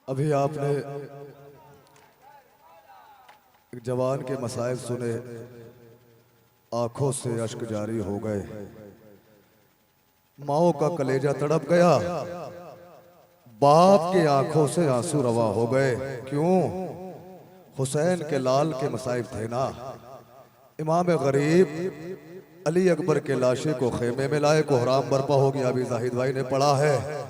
अभी आपने एक जवान के मसाइल सुने, आंखों से अश्क जारी हो गए, माओ का कलेजा तड़प गया, बाप की आंखों से आंसू रवा हो गए। क्यों? हुसैन के लाल के मसाइब थे ना। इमाम गरीब अली अकबर के लाशे को खेमे में लाए, कोहराम बर्पा हो गया। अभी जाहिद भाई ने पढ़ा है,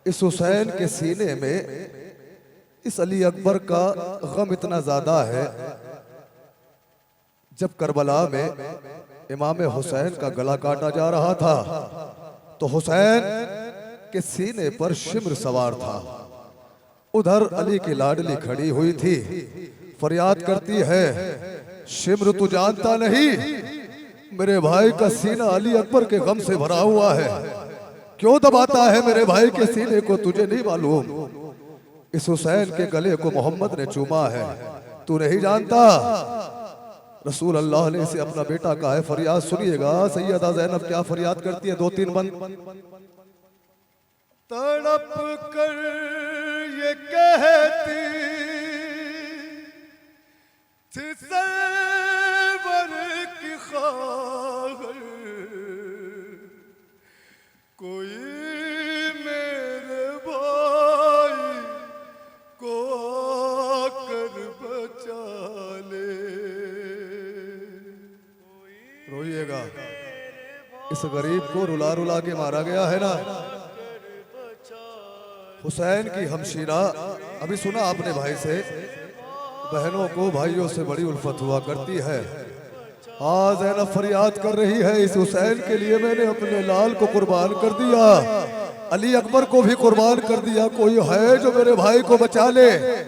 इस हुसैन के सीने में इस अली अकबर का गम इतना ज्यादा है। जब करबला में इमाम हुसैन का गला काटा जा रहा था तो हुसैन के सीने पर शिम्र सवार था। उधर अली की लाडली खड़ी हुई थी, फरियाद करती है, शिम्र तू जानता नहीं, मेरे भाई का सीना अली अकबर के गम से भरा हुआ है। क्यों दबाता है मेरे भाई के सीने को, तुझे नहीं मालूम? इस हुसैन के गले को मोहम्मद ने चूमा है, तू नहीं जानता? रसूल अल्लाह ने इसे अपना बेटा कहा है। फरियाद सुनिएगा, सैयदा ज़ैनब क्या फरियाद करती है, दो तीन बंद। तड़प कर ये कहती थी सरवर की ख्वाहिश, कोई मेरे भाई को आकर बचा ले। रोइएगा, इस गरीब को रुला रुला के मारा गया है ना। हुसैन की हमशीरा, अभी सुना आपने भाई से, बहनों को भाइयों से बड़ी उल्फत हुआ करती है। हाँ, ज़ैनब फरियाद कर रही है, इस हुसैन के लिए मैंने अपने लाल को कुर्बान कर दिया, अली अकबर को भी कुर्बान कर दिया, कोई है जो मेरे भाई को बचा ले। लेकिन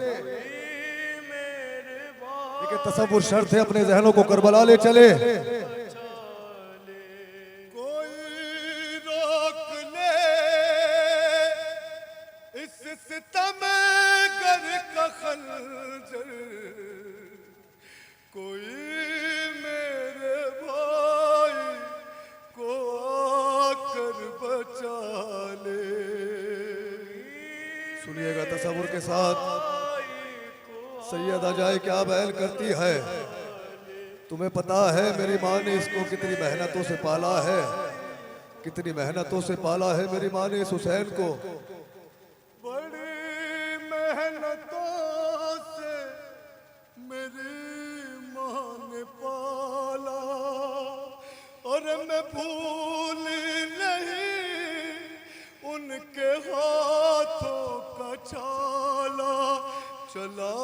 तसव्वुर शर्त है, अपने जहनों को करबला ले चले। कोई मेरे भाई को आकर बचा ले। सुनिएगा तसव्वुर के साथ, सैयदा जाए क्या बयान करती है। तुम्हें पता है मेरी माँ ने इसको कितनी मेहनतों से पाला है, कितनी मेहनतों से पाला है मेरी माँ ने इस हुसैन को। बड़ी मेहनतों से मेरी पाला और मैं भूल नहीं उनके हाथों का छाला, चला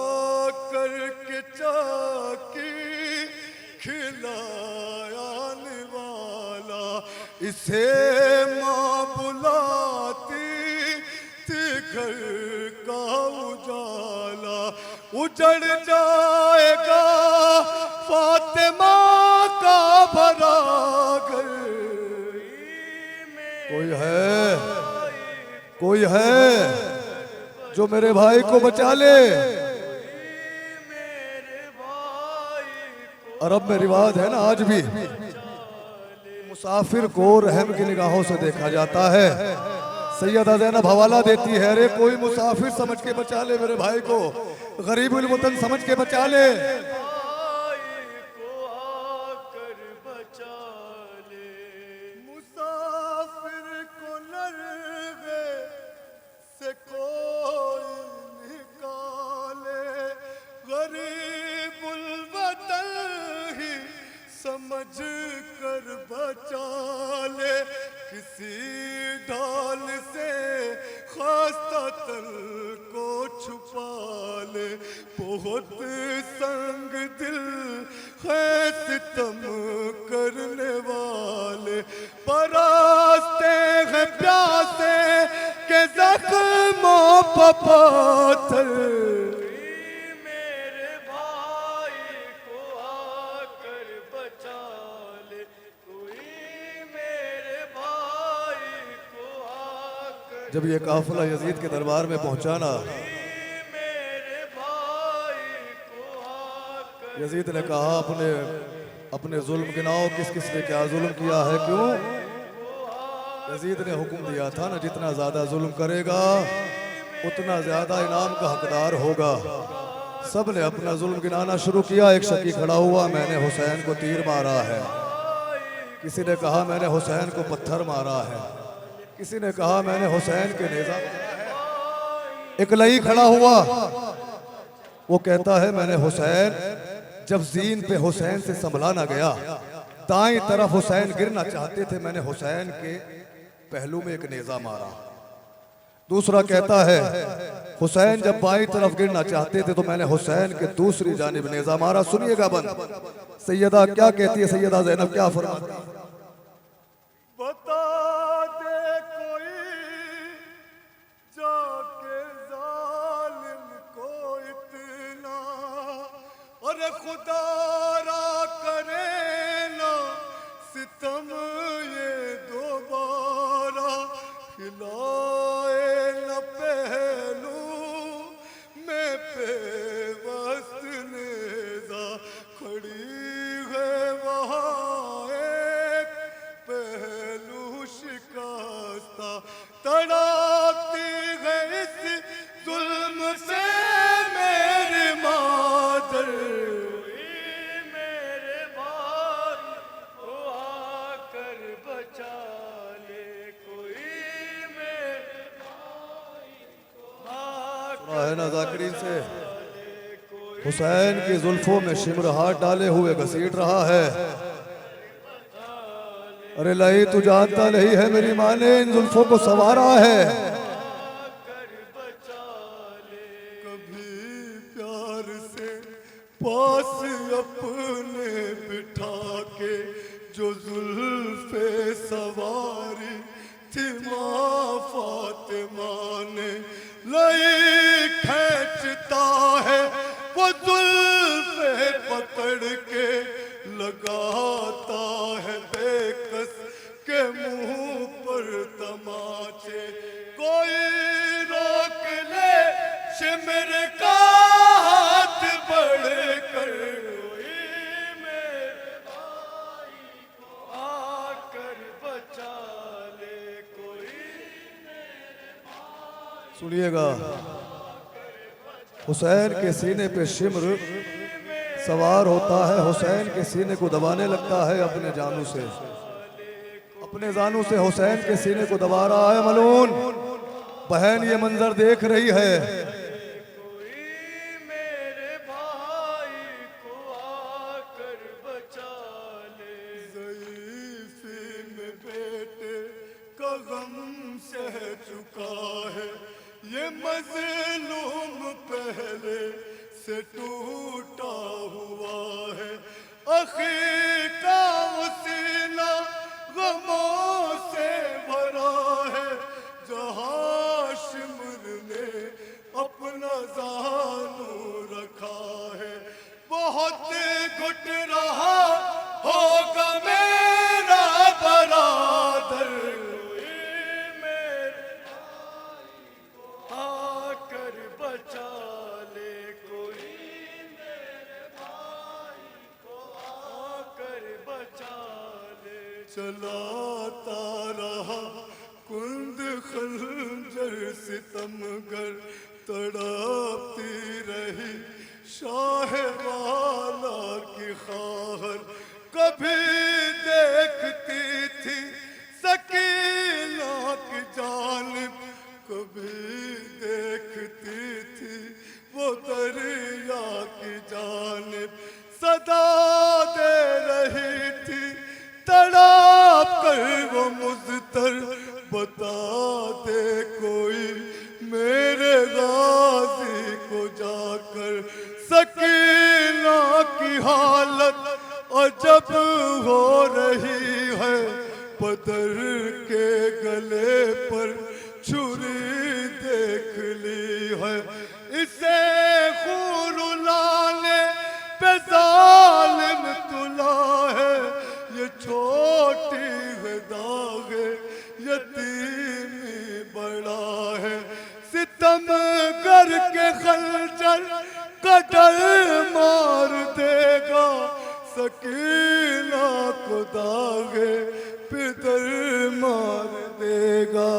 करके चाकी खिलाया निवाला। इसे माँ बुलाती थी घर का उजाला, उजड़ जाएगा फातिमा का भरा घर। कोई है जो मेरे भाई को बचा ले। अरब में रिवाज है ना आज भी, मुसाफिर को रहम की निगाहों से देखा जाता है। सैयदा ज़ैनब हवाला देती है, अरे कोई मुसाफिर समझ के बचा ले मेरे भाई को, गरीबुल वतन समझ के बचा ले। मुसाफिर को लरगे से कोई निकाले, गरीबुल वतन ही समझ कर बचा ले। किसी ढाल से खास्ता तल को छुपा ले, बहुत संग दिल है सितम करने वाले, परास्ते हैं प्यासे के जख्मों पर पत्थर। मेरे भाई को आकर बचा ले, कोई मेरे भाई को आकर। जब ये काफिला यजीद के दरबार में पहुंचा ना, यजीद ने कहा, अपने जुल्म गिनाओ, किस किस ने क्या जुल्म किया है। क्यों? यजीद ने हुक्म दिया था ना, जितना ज्यादा जुल्म करेगा उतना ज्यादा इनाम का हकदार होगा। सब ने अपना जुल्म गिनाना शुरू किया। एक शकी खड़ा हुआ, मैंने हुसैन को तीर मारा है। किसी ने कहा मैंने हुसैन को पत्थर मारा है। किसी ने कहा मैंने हुसैन के नेज़ा। एक लई खड़ा हुआ, वो कहता है मैंने हुसैन, जब जीन पे हुसैन से संभला ना गया, दाईं तरफ हुसैन गिरना चाहते थे, मैंने हुसैन के पहलू में एक नेज़ा मारा। दूसरा कहता है हुसैन जब बाईं तरफ गिरना चाहते थे तो मैंने हुसैन के दूसरी जानिब नेज़ा मारा। सुनिएगा बंद सैयदा क्या कहती है, सैयदा ज़ैनब क्या फरमाती है। बता दे कोई जाके जालिम को इतना, अरे खुदा रा करे ना सितम ये दोबारा, खिलाए न पहलू में पेवस्त नेज़ा, खड़ी है वहाँ एक पहलू शिकस्ता, तड़पती है इस जुल्म से मेरी मादर, मेरे भाई को आकर बचा ले, कोई मेरे भाई को आकर है ना जाकिरीन से हुसैन की जुल्फों में शिमर हाथ डाले हुए घसीट रहा है। अरे लई तू जानता नहीं है मेरी माँ ने इन जुल्फों को संवारा है। कभी प्यार से पास अपने बिठा के जो जुल्फे सवारी थी माँ फातिमा ने, लई खींचता है वो जुल्फे पकड़ के, लगाता है बेकस के मुंह पर तमाचे, कोई रोक ले शिमर का हाथ बढ़कर, कोई मेरे भाई को आकर बचा ले, कोई सुनिएगा हुसैन के सीने पे शिमर सवार होता है, हुसैन के सीने को दबाने लगता है अपने जानू से, अपने जानू से हुसैन के सीने को दबा रहा है। मलून बहन ये मंजर देख रही है। कोई मेरे भाई को आकर बचा ले, ज़ईफ़ी में बेटे का गम सह चुका है, ये मज़लूम पहले से टूटा हुआ है, अख़ी का सीना गमों से भरा है, जहाँ शिमर ने अपना जानू रखा है, बहुत घुट रहा होगा मेरा बरादर, मेरे भाई को आकर बचा ले, कोई मेरे भाई को आकर बचा ले, चलाता रहा कुंद खंजर सितमगर, तड़पती रही शाह वाला की खाहर, कभी देखती थी सकीना की जानिब, कभी देखती थी वो दरिया की जानिब, सदा दे रही थी तड़प कर वो मुज़तर, बता दे कोई मेरे गाजी को जाकर, सकीना की हालत अजब हो रही है, बदर के गले पर छुरी देख ली है, इसे खून रुलाने पे जालिम तुला है, ये छोटी है दागे यतीमी बड़ा है, सितम करके खंजर कटल मार देगा, सकीना को दागे पिदर मार देगा,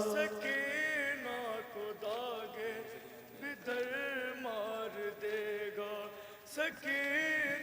सकीना को दागे सकीने